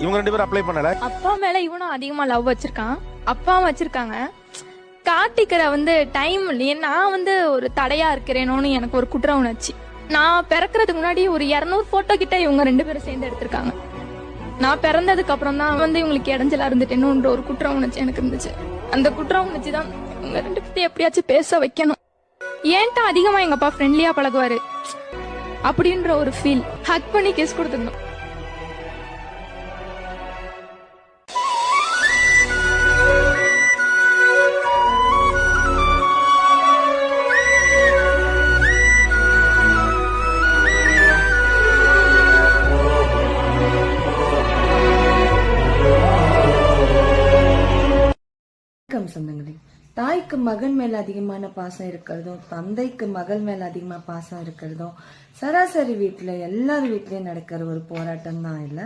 இவங்க 2 பேரும் அப்ளை பண்ணல. அப்பா மேல இவனும் அதிகமா லவ் வச்சிருக்கான், அப்பாவும் வச்சிருக்காங்க. கார்த்திகரை வந்து டைம் நான் ஒரு தடையா இருக்கிறேனோன்னு எனக்கு ஒரு குற்ற உணர்ச்சி. நான் பிறக்கிறதுக்கு முன்னாடி ஒரு 200 போட்டோ கிட்ட இவங்க 2 பேரும் சேர்ந்து எடுத்திருக்காங்க. நான் பிறந்ததுக்கு அப்புறம் தான் இவங்களுக்கு இடைஞ்சலா இருந்துட்டேன்னு ஒரு குற்ற உணர்ச்சி எனக்கு இருந்துச்சு. அந்த குற்ற உணர்ச்சி தான் இவங்க 2 பேர்த்தையும் எப்படியாச்சும் பேச வைக்கணும். ஏன்ட்டா அதிகமா எங்க அப்பா ஃப்ரெண்ட்லியா பழகுவாரு அப்படின்ற ஒரு ஃபீல். ஹக் பண்ணி கிஸ் கொடுத்துருந்தோம். சொந்தங்களே, தாய்க்கு மகன் மேல அதிகமான பாசம் இருக்கிறதும் தந்தைக்கு மகள் மேல அதிகமா பாசம் இருக்கிறதும் சராசரி வீட்டுல எல்லார் வீட்லயும் நடக்கிற ஒரு போராட்டம் தான் இல்ல.